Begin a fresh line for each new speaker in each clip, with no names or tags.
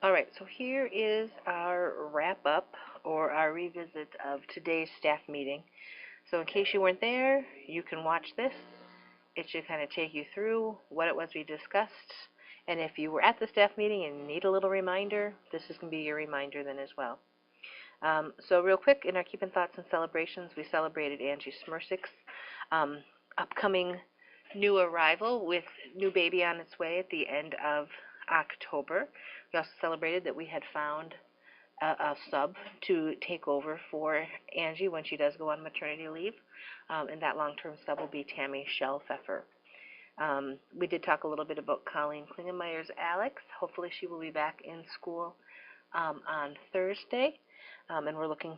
All right, so here is our wrap up or our revisit of today's staff meeting. So in case you weren't there, you can watch this. It should kind of take you through what it was we discussed. And if you were at the staff meeting and need a little reminder, this is going to be your reminder then as well. So real quick, in our Keeping Thoughts and Celebrations, we celebrated Angie Smirsik's upcoming new arrival with new baby on its way at the end of October. We also celebrated that we had found a sub to take over for Angie when she does go on maternity leave, and that long-term sub will be Tammy Shell Pfeffer. We did talk a little bit about Colleen Klingenmeyer's Alex. Hopefully she will be back in school on Thursday, and we're looking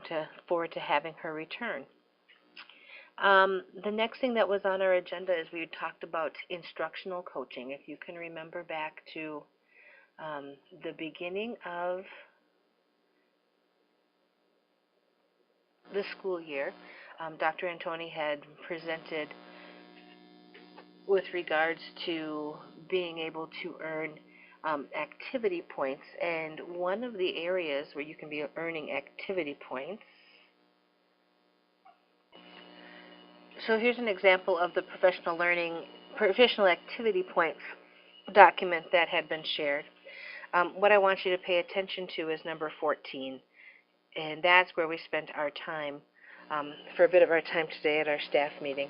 forward to having her return. The next thing that was on our agenda is we talked about instructional coaching. If you can remember back to the beginning of the school year, Dr. Antoni had presented with regards to being able to earn activity points, and one of the areas where you can be earning activity points. So here's an example of the professional activity points document that had been shared. What I want you to pay attention to is number 14, and that's where we spent our time for a bit of our time today at our staff meeting,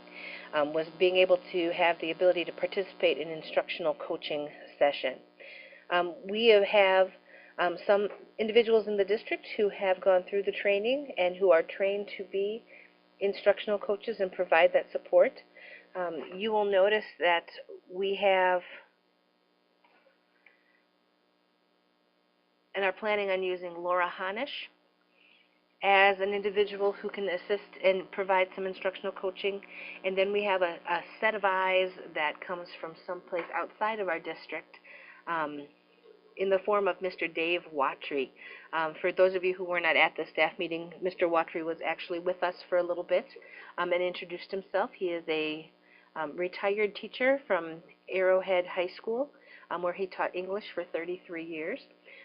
was being able to have the ability to participate in instructional coaching session. We have some individuals in the district who have gone through the training and who are trained to be instructional coaches and provide that support. You will notice that we have and are planning on using Laura Hanisch as an individual who can assist and provide some instructional coaching. And then we have a set of eyes that comes from someplace outside of our district in the form of Mr. Dave Watry. For those of you who were not at the staff meeting, Mr. Watry was actually with us for a little bit and introduced himself. He is a retired teacher from Arrowhead High School, where he taught English for 33 years.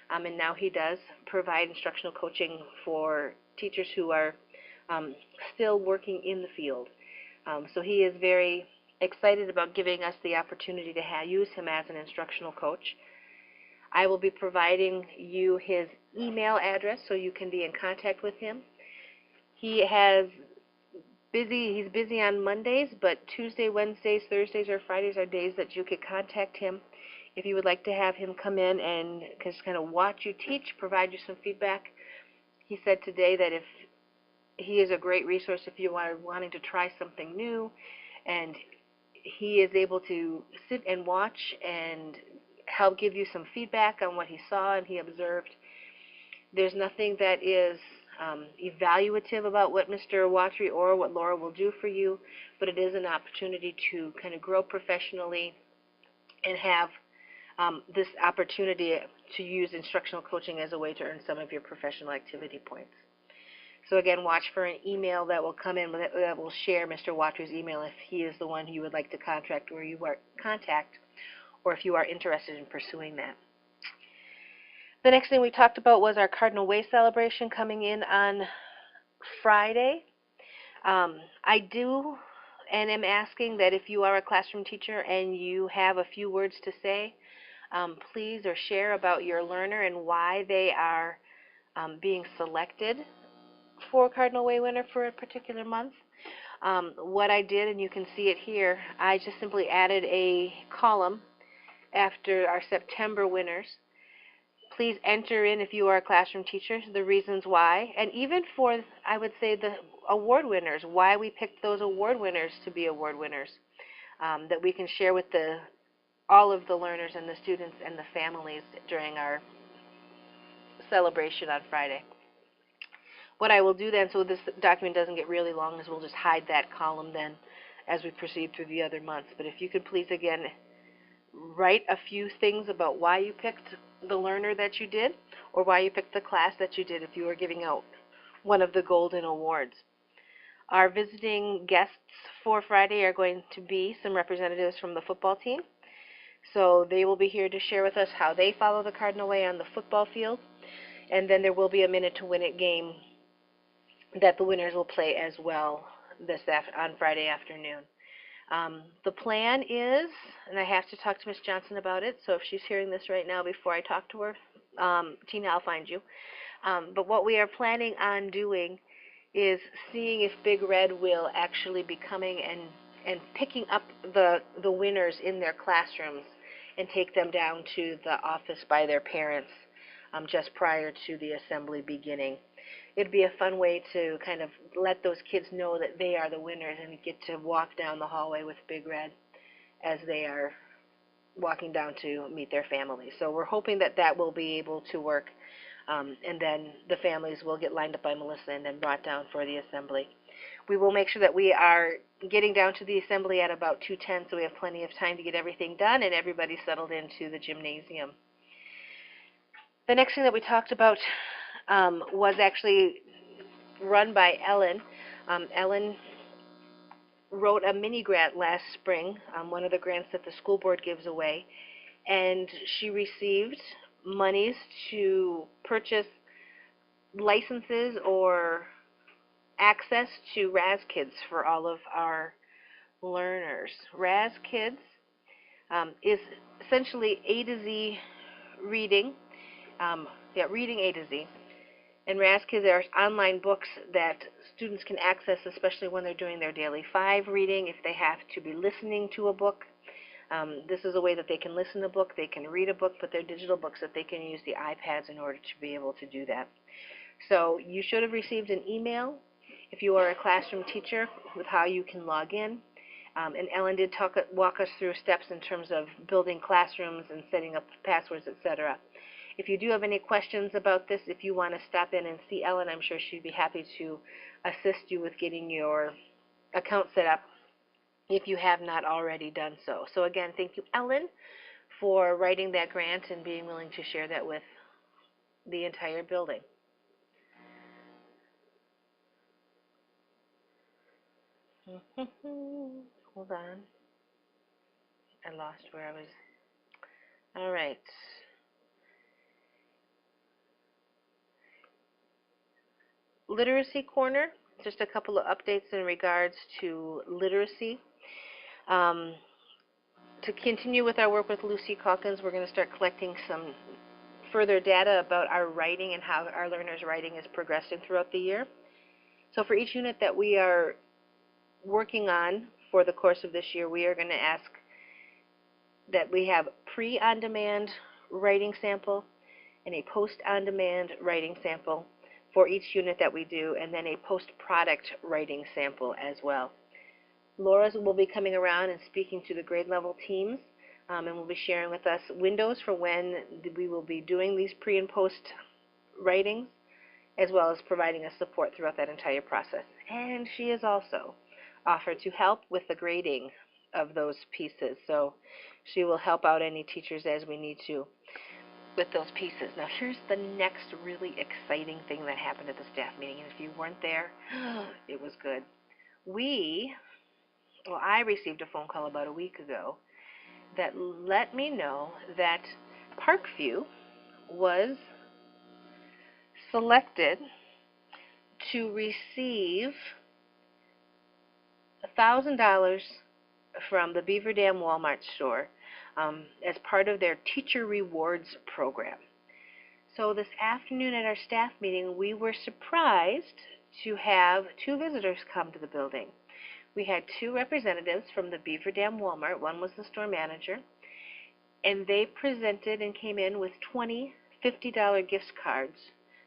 And now he does provide instructional coaching for teachers who are still working in the field. So he is very excited about giving us the opportunity to use him as an instructional coach. I will be providing you his email address so you can be in contact with him. He's busy on Mondays, but Tuesday, Wednesdays, Thursdays, or Fridays are days that you could contact him if you would like to have him come in and just kind of watch you teach, provide you some feedback. He said today that if he is a great resource if you are wanting to try something new, and he is able to sit and watch and help give you some feedback on what he saw and he observed. There's nothing that is evaluative about what Mr. Watry or what Laura will do for you, but it is an opportunity to kind of grow professionally and have this opportunity to use instructional coaching as a way to earn some of your professional activity points. So again, watch for an email that will come in that will share Mr. Watry's email if he is the one you would like to contact or if you are interested in pursuing that. The next thing we talked about was our Cardinal Way celebration coming in on Friday. I do and am asking that if you are a classroom teacher and you have a few words to say, please or share about your learner and why they are being selected for Cardinal Way winner for a particular month. What I did, and you can see it here, I just simply added a column after our September winners. Please enter in, if you are a classroom teacher, the reasons why, and even for, I would say, the award winners, why we picked those award winners to be award winners, that we can share with all of the learners and the students and the families during our celebration on Friday. What I will do then, so this document doesn't get really long, is we'll just hide that column then as we proceed through the other months. But if you could please, again, write a few things about why you picked the learner that you did, or why you picked the class that you did if you were giving out one of the golden awards. Our visiting guests for Friday are going to be some representatives from the football team, So they will be here to share with us how they follow the Cardinal way on the football field. And then there will be a Minute to Win It game that the winners will play as well on Friday afternoon. The plan is, and I have to talk to Miss Johnson about it, so if she's hearing this right now before I talk to her, Tina, I'll find you. But what we are planning on doing is seeing if Big Red will actually be coming and picking up the winners in their classrooms and take them down to the office by their parents just prior to the assembly beginning. It'd be a fun way to kind of let those kids know that they are the winners and get to walk down the hallway with Big Red as they are walking down to meet their families. So we're hoping that that will be able to work, and then the families will get lined up by Melissa and then brought down for the assembly. We will make sure that we are getting down to the assembly at about 2:10, so we have plenty of time to get everything done and everybody settled into the gymnasium. The next thing that we talked about was actually run by Ellen. Ellen wrote a mini grant last spring, one of the grants that the school board gives away, and she received monies to purchase licenses or access to Raz Kids for all of our learners. Raz Kids is essentially A to Z reading, reading A to Z. And Raz Kids are online books that students can access, especially when they're doing their daily 5 reading, if they have to be listening to a book. This is a way that they can listen to a book, they can read a book, but they're digital books that they can use the iPads in order to be able to do that. So you should have received an email if you are a classroom teacher with how you can log in. And Ellen did walk us through steps in terms of building classrooms and setting up passwords, etc. If you do have any questions about this, if you want to stop in and see Ellen, I'm sure she'd be happy to assist you with getting your account set up if you have not already done so. So again, thank you, Ellen, for writing that grant and being willing to share that with the entire building. Hold on. I lost where I was. All right. Literacy Corner, just a couple of updates in regards to literacy. To continue with our work with Lucy Calkins, we're going to start collecting some further data about our writing and how our learners' writing is progressing throughout the year. So for each unit that we are working on for the course of this year, we are going to ask that we have pre-on-demand writing sample and a post-on-demand writing sample for each unit that we do, and then a post-product writing sample as well. Laura will be coming around and speaking to the grade level teams, and will be sharing with us windows for when we will be doing these pre and post writings, as well as providing us support throughout that entire process. And she is also offered to help with the grading of those pieces, so she will help out any teachers as we need to with those pieces. Now here's the next really exciting thing that happened at the staff meeting, and if you weren't there, it was good. I received a phone call about a week ago that let me know that Parkview was selected to receive $1,000 from the Beaver Dam Walmart store as part of their Teacher Rewards program. So this afternoon at our staff meeting, we were surprised to have 2 visitors come to the building. We had 2 representatives from the Beaver Dam Walmart. One was the store manager, and they presented and came in with 20 $50 gift cards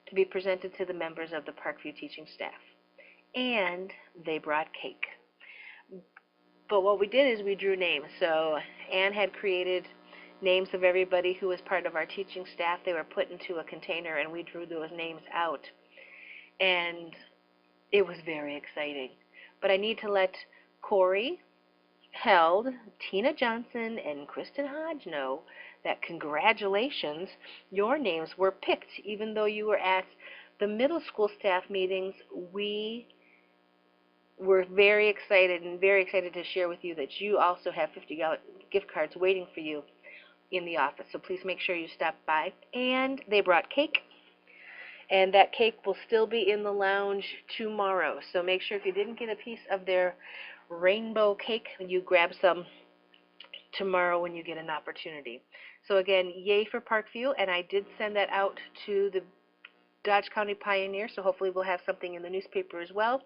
to be presented to the members of the Parkview teaching staff. And they brought cake. But what we did is we drew names. So Anne had created names of everybody who was part of our teaching staff. They were put into a container, and we drew those names out. And it was very exciting. But I need to let Corey Held, Tina Johnson, and Kristen Hodge know that congratulations, your names were picked. Even though you were at the middle school staff meetings, we were very excited to share with you that you also have $50 gift cards waiting for you in the office. So please make sure you stop by. And they brought cake, and that cake will still be in the lounge tomorrow. So make sure if you didn't get a piece of their rainbow cake, you grab some tomorrow when you get an opportunity. So again, yay for Parkview, and I did send that out to the Dodge County Pioneer, so hopefully we'll have something in the newspaper as well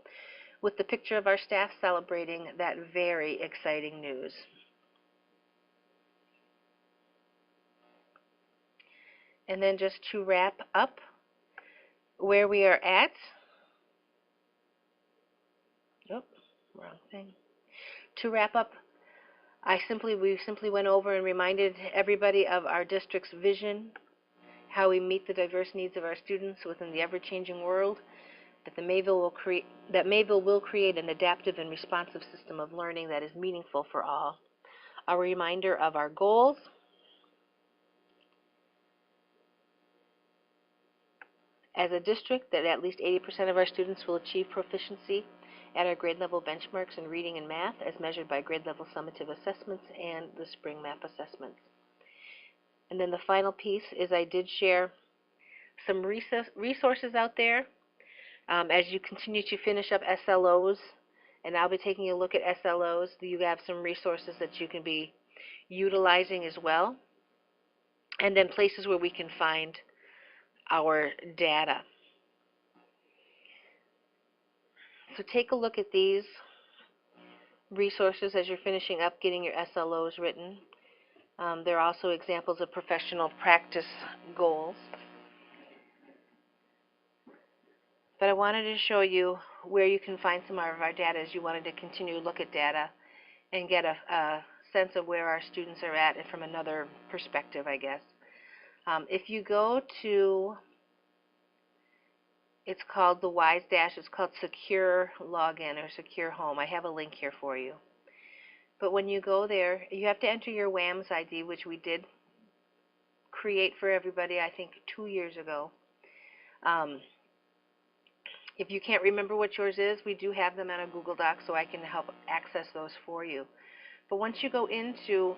with the picture of our staff celebrating that very exciting news. And then just to wrap up where we are at, wrong thing. To wrap up, we simply went over and reminded everybody of our district's vision, how we meet the diverse needs of our students within the ever-changing world, that Mayville will create an adaptive and responsive system of learning that is meaningful for all. A reminder of our goals, as a district, that at least 80% of our students will achieve proficiency at our grade level benchmarks in reading and math as measured by grade level summative assessments and the spring map assessments. And then the final piece is I did share some resources out there as you continue to finish up SLOs, and I'll be taking a look at SLOs. You have some resources that you can be utilizing as well, and then places where we can find our data. So take a look at these resources as you're finishing up getting your SLOs written. There are also examples of professional practice goals. But I wanted to show you where you can find some of our data as you wanted to continue to look at data and get a sense of where our students are at from another perspective, I guess. If you go to, it's called the WISE Dash, it's called Secure Login or Secure Home. I have a link here for you. But when you go there, you have to enter your WAMS ID, which we did create for everybody, I think, 2 years ago. If you can't remember what yours is, we do have them on a Google Doc, so I can help access those for you. But once you go into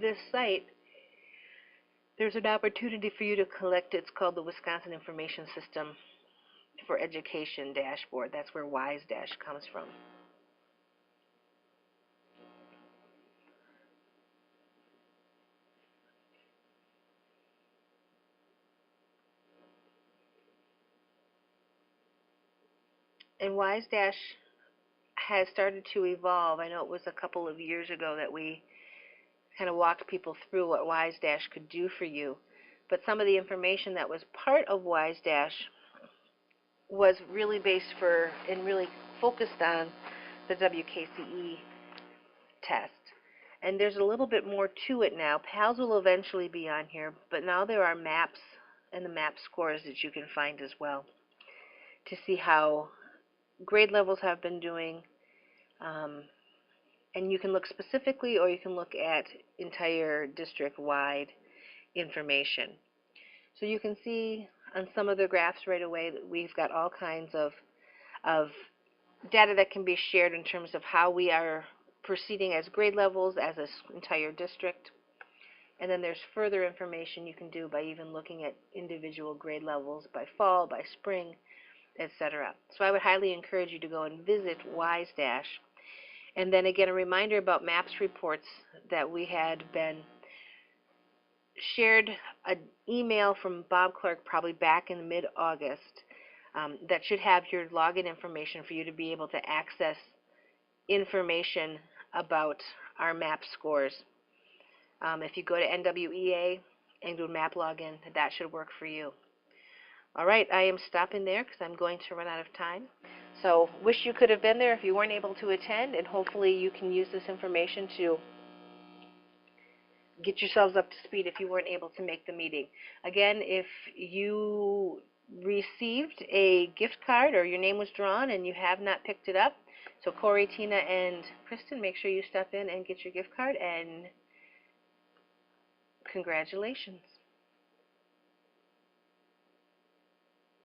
this site, there's an opportunity for you to collect, it's called the Wisconsin Information System for Education dashboard. That's where WISE Dash comes from. And WISE Dash has started to evolve. I know it was a couple of years ago that we kind of walked people through what WISE Dash could do for you. But some of the information that was part of WISE Dash was really based and really focused on the WKCE test. And there's a little bit more to it now. PALS will eventually be on here, but now there are maps and the map scores that you can find as well to see how grade levels have been doing. And you can look specifically, or you can look at entire district-wide information. So you can see on some of the graphs right away that we've got all kinds of data that can be shared in terms of how we are proceeding as grade levels, as an entire district. And then there's further information you can do by even looking at individual grade levels by fall, by spring, etc. So I would highly encourage you to go and visit WISE Dash. And then again, a reminder about MAPS reports that we had been shared an email from Bob Clark probably back in mid-August that should have your login information for you to be able to access information about our MAP scores. If you go to NWEA and do MAP login, that should work for you. All right, I am stopping there because I'm going to run out of time. So wish you could have been there if you weren't able to attend, and hopefully you can use this information to get yourselves up to speed if you weren't able to make the meeting. Again, if you received a gift card or your name was drawn and you have not picked it up, so Corey, Tina, and Kristen, make sure you step in and get your gift card, and congratulations.